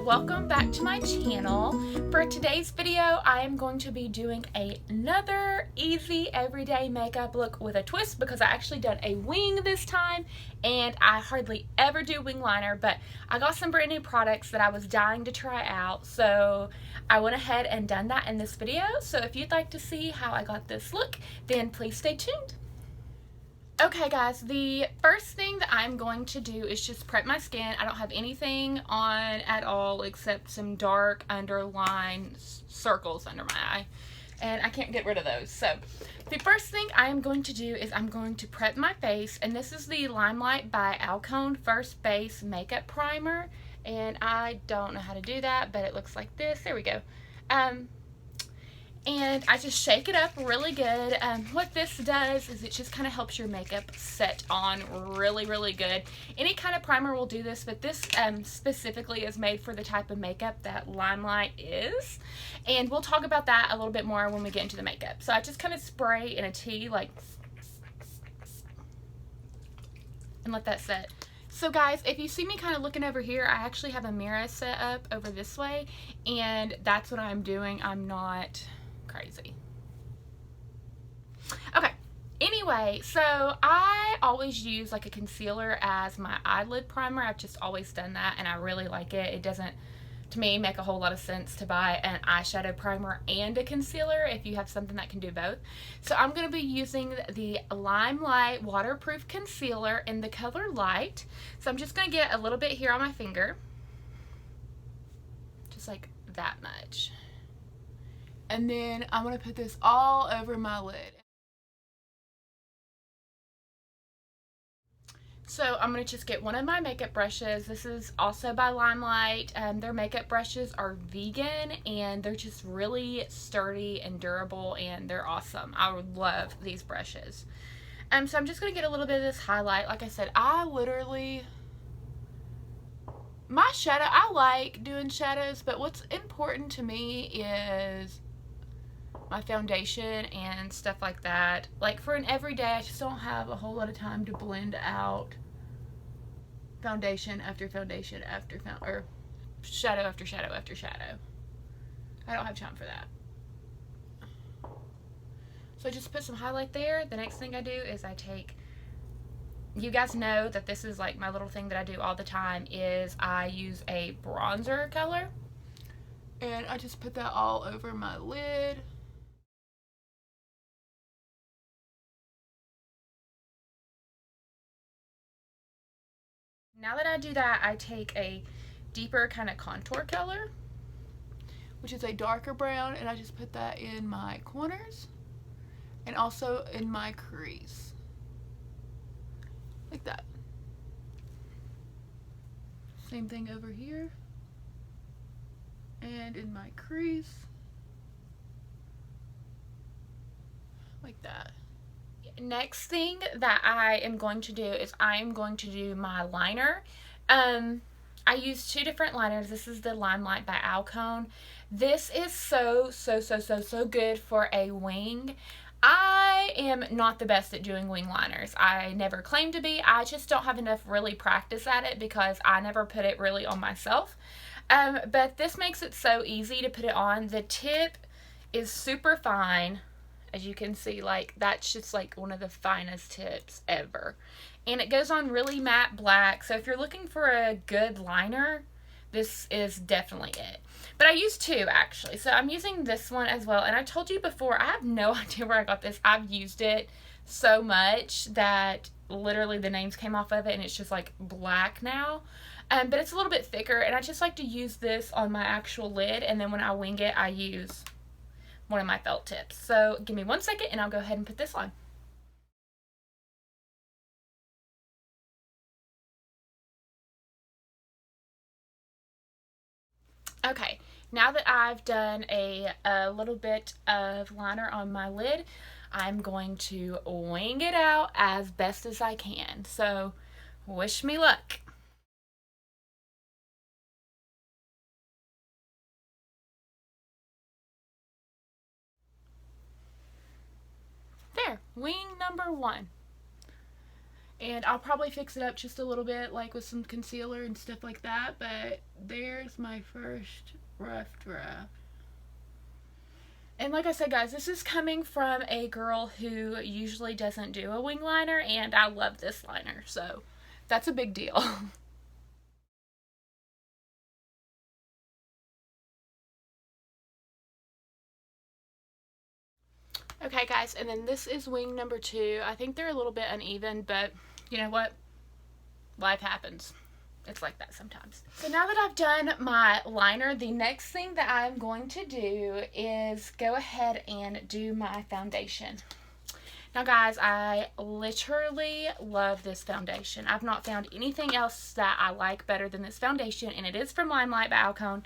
welcome back to my channel. For today's video, I am going to be doing another easy everyday makeup look with a twist because I actually done a wing this time and I hardly ever do wing liner, but I got some brand new products that I was dying to try out, so I went ahead and done that in this video. So if you'd like to see how I got this look, then please stay tuned. Okay guys, the first thing that I'm going to do is just prep my skin. I don't have anything on at all except some dark underlined circles under my eye, and I can't get rid of those. So the first thing I am going to do is I'm going to prep my face, and this is the Limelight by Alcone First Base Makeup Primer, and I don't know how to do that, but it looks like this. There we go. And I just shake it up really good. What this does is it just kind of helps your makeup set on really good. Any kind of primer will do this, but this specifically is made for the type of makeup that Limelight is. And we'll talk about that a little bit more when we get into the makeup. So I just kind of spray in a T, like, and let that set. So guys, if you see me kind of looking over here, I actually have a mirror set up over this way, and that's what I'm doing. I'm not crazy. Okay, anyway, so I always use like a concealer as my eyelid primer. I've just always done that and I really like it. It doesn't, to me, make a whole lot of sense to buy an eyeshadow primer and a concealer if you have something that can do both. So I'm going to be using the Limelight waterproof concealer in the color Light. So I'm just going to get a little bit here on my finger, just like that much. And then I'm going to put this all over my lid. So I'm going to just get one of my makeup brushes. This is also by Limelight. Their makeup brushes are vegan and they're just really sturdy and durable and they're awesome. I would love these brushes. So I'm just going to get a little bit of this highlight. Like I said, my shadow, I like doing shadows, but what's important to me is my foundation and stuff like that. Like for an everyday, I just don't have a whole lot of time to blend out foundation after foundation after or shadow after shadow after shadow. I don't have time for that. So I just put some highlight there. The next thing I do is I take, you guys know that this is like my little thing that I do all the time, is I use a bronzer color and I just put that all over my lid. Now that I do that, I take a deeper kind of contour color, which is a darker brown, and I just put that in my corners and also in my crease, like that. Same thing over here and in my crease, like that. Next thing that I am going to do is I am going to do my liner. I use two different liners. This is the Limelight by Alcone. This is so good for a wing. I am not the best at doing wing liners. I never claim to be. I just don't have enough really practice at it because I never put it really on myself. But this makes it so easy to put it on. The tip is super fine. As you can see, like, that's just like one of the finest tips ever. And it goes on really matte black. So if you're looking for a good liner, this is definitely it. But I use two, actually. So I'm using this one as well. And I told you before, I have no idea where I got this. I've used it so much that literally the names came off of it and it's just like black now. But it's a little bit thicker. And I just like to use this on my actual lid. And then when I wing it, I use one of my felt tips. So give me 1 second and I'll go ahead and put this on. Okay, now that I've done a little bit of liner on my lid, I'm going to wing it out as best as I can. So wish me luck. There, wing number one. And I'll probably fix it up just a little bit, like with some concealer and stuff like that. But there's my first rough draft. And like I said, guys, this is coming from a girl who usually doesn't do a wing liner, and I love this liner, so that's a big deal. Okay, guys, and then this is wing number 2. I think they're a little bit uneven, but you know what? Life happens. It's like that sometimes. So now that I've done my liner, the next thing that I'm going to do is go ahead and do my foundation. Now, guys, I literally love this foundation. I've not found anything else that I like better than this foundation, and it is from Limelight by Alcone.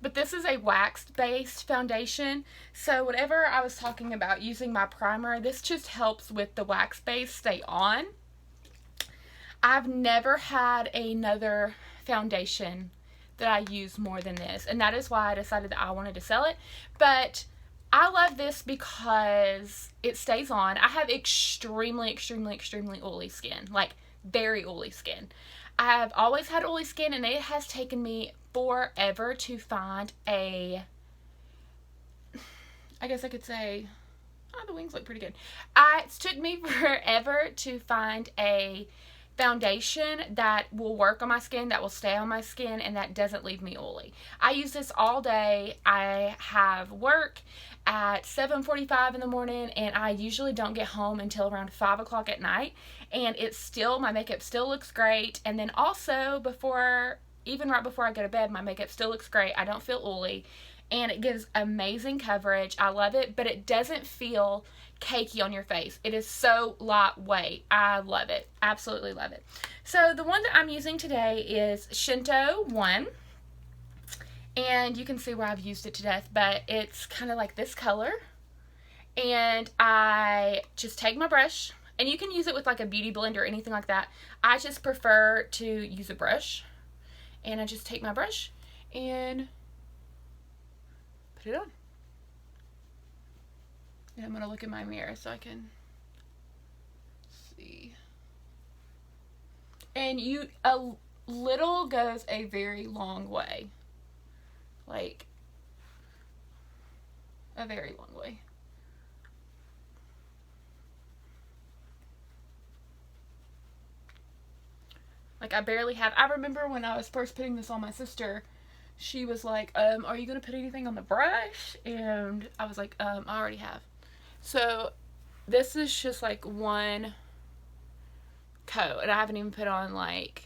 But this is a wax-based foundation, so whatever I was talking about using my primer, this just helps with the wax base stay on. I've never had another foundation that I use more than this, and that is why I decided that I wanted to sell it. But I love this because it stays on. I have extremely, extremely, extremely oily skin, like very oily skin. I have always had oily skin, and it has taken me forever to find a, I guess I could say, oh, the wings look pretty good. It took me forever to find a foundation that will work on my skin, that will stay on my skin, and that doesn't leave me oily. I use this all day. I have work at 7:45 in the morning, and I usually don't get home until around 5 o'clock at night, and it's still, my makeup still looks great. And then also even right before I go to bed, my makeup still looks great. I don't feel oily, and it gives amazing coverage. I love it, but it doesn't feel cakey on your face. It is so lightweight. I love it. Absolutely love it. So the one that I'm using today is Shinto 1. And you can see where I've used it to death, but it's kind of like this color. And I just take my brush, and you can use it with like a beauty blender or anything like that. I just prefer to use a brush. And I just take my brush and put it on. And I'm going to look in my mirror so I can see. And a little goes a very long way. Like, a very long way. Like, I barely have. I remember when I was first putting this on my sister, she was like, are you going to put anything on the brush? And I was like, I already have. So this is just like one coat, and I haven't even put on like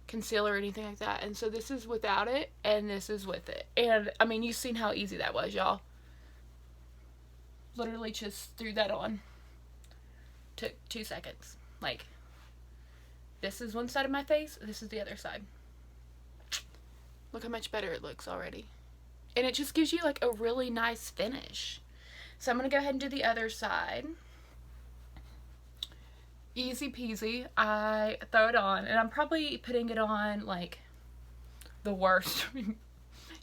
concealer or anything like that. And so this is without it, and this is with it. And I mean, you've seen how easy that was, y'all. Literally just threw that on. Took 2 seconds. Like, this is one side of my face, this is the other side. Look how much better it looks already. And it just gives you like a really nice finish. So I'm going to go ahead and do the other side. Easy peasy. I throw it on, and I'm probably putting it on like the worst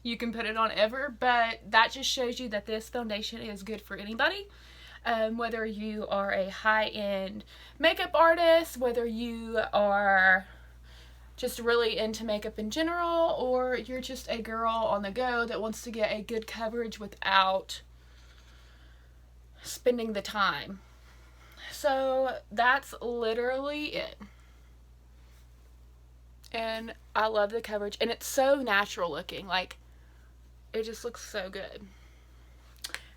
you can put it on ever, but that just shows you that this foundation is good for anybody. Whether you are a high-end makeup artist, whether you are just really into makeup in general, or you're just a girl on the go that wants to get a good coverage without spending the time. So that's literally it. And I love the coverage, and it's so natural looking. Like, it just looks so good.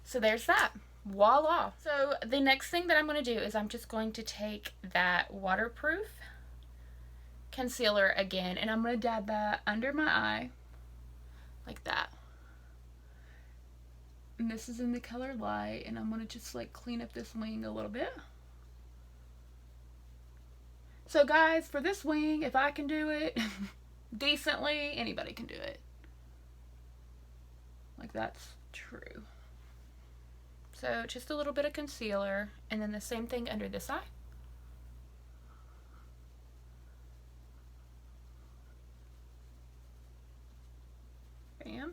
So there's that. Voila. So the next thing that I'm going to do is I'm just going to take that waterproof concealer again, and I'm going to dab that under my eye like that. And this is in the color Light, and I'm going to just like clean up this wing a little bit. So guys, for this wing, if I can do it decently, anybody can do it. Like, that's true. So just a little bit of concealer, and then the same thing under this eye. Bam.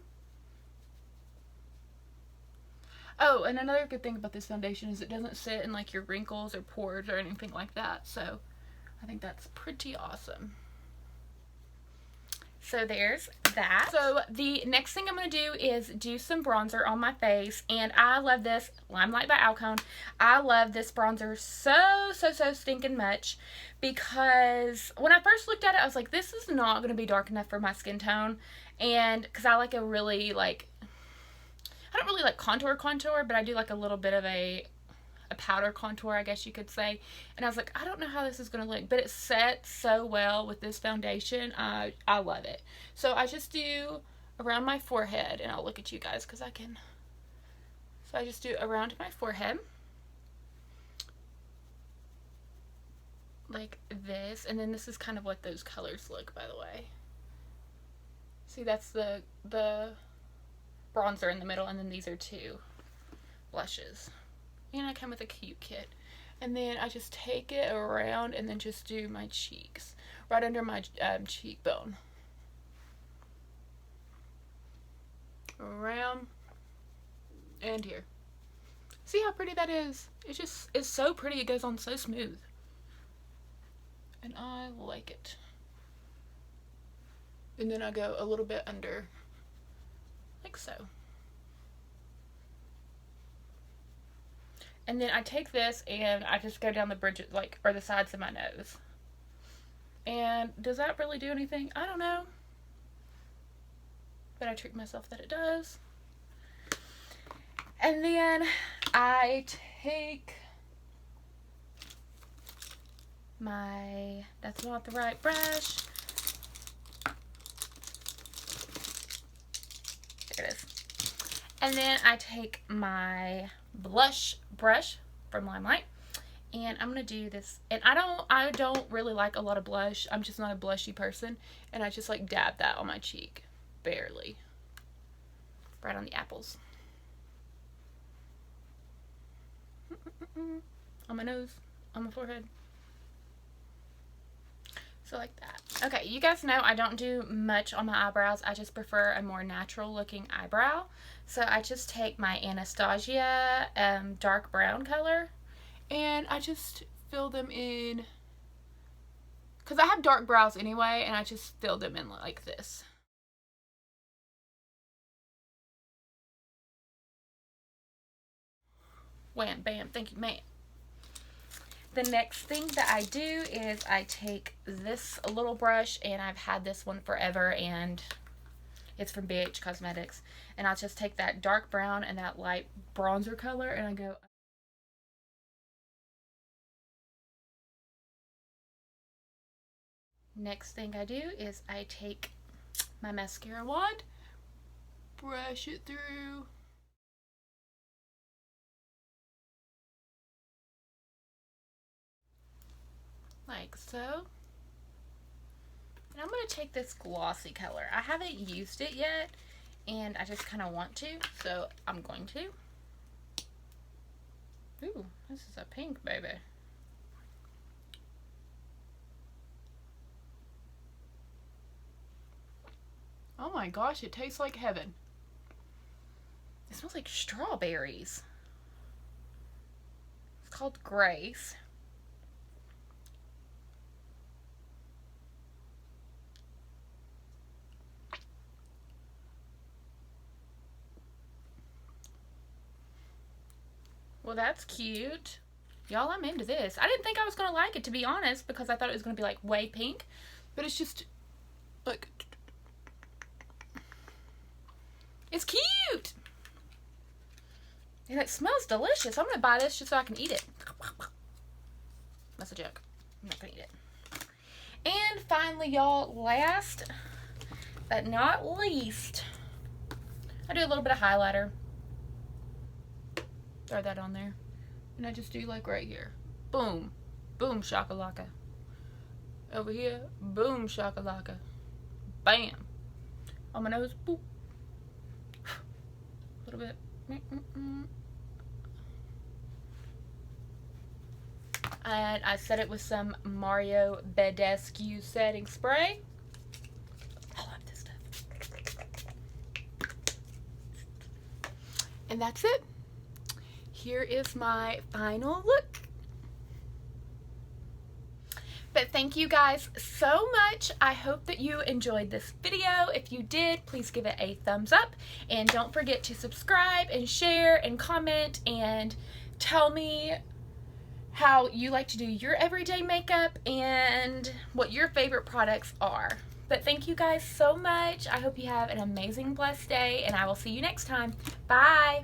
Oh, and another good thing about this foundation is it doesn't sit in like your wrinkles or pores or anything like that. So I think that's pretty awesome. So there's that. So the next thing I'm going to do is do some bronzer on my face. And I love this Limelight by Alcone. I love this bronzer so stinking much. Because when I first looked at it, I was like, this is not going to be dark enough for my skin tone. And because I like a really like, I don't really like contour, but I do like a little bit of a powder contour, I guess you could say. And I was like, I don't know how this is going to look, but it sets so well with this foundation. I love it. So I just do around my forehead, and I'll look at you guys because I can. So I just do around my forehead like this, and then this is kind of what those colors look, by the way. See, that's the bronzer in the middle, and then these are two blushes. And I come with a cute kit. And then I just take it around and then just do my cheeks. Right under my cheekbone. Around. And here. See how pretty that is? It's so pretty. It goes on so smooth. And I like it. And then I go a little bit under. Like so. And then I take this and I just go down the bridges, like, or the sides of my nose. And does that really do anything? I don't know. But I trick myself that it does. And then I take my, that's not the right brush. There it is. And then I take my blush brush from Limelight, and I'm gonna do this. And I don't really like a lot of blush. I'm just not a blushy person, and I just like dab that on my cheek, barely, right on the apples, on my nose, on my forehead. So like that. Okay, you guys know I don't do much on my eyebrows. I just prefer a more natural looking eyebrow. So I just take my Anastasia dark brown color and I just fill them in. Because I have dark brows anyway, and I just fill them in like this. Wham, bam, thank you, ma'am. The next thing that I do is I take this little brush, and I've had this one forever, and it's from BH Cosmetics. And I'll just take that dark brown and that light bronzer color, and I go. Next thing I do is I take my mascara wand, brush it through. Like so. And I'm going to take this glossy color. I haven't used it yet, and I just kind of want to, so I'm going to. Ooh, this is a pink, baby. Oh my gosh, it tastes like heaven. It smells like strawberries. It's called Grace. Well, that's cute. Y'all, I'm into this. I didn't think I was going to like it, to be honest, because I thought it was going to be like way pink. But it's just, look. It's cute. And it smells delicious. I'm going to buy this just so I can eat it. That's a joke. I'm not going to eat it. And finally, y'all, last but not least, I do a little bit of highlighter. Throw that on there. And I just do like right here. Boom. Boom shakalaka. Over here. Boom shakalaka. Bam. On my nose. Boop. A little bit. And I set it with some Mario Badescu setting spray. I love this stuff. And that's it. here is my final look. But thank you guys so much. I hope that you enjoyed this video. If you did, please give it a thumbs up. And don't forget to subscribe and share and comment and tell me how you like to do your everyday makeup and what your favorite products are. But thank you guys so much. I hope you have an amazing, blessed day, and I will see you next time. Bye!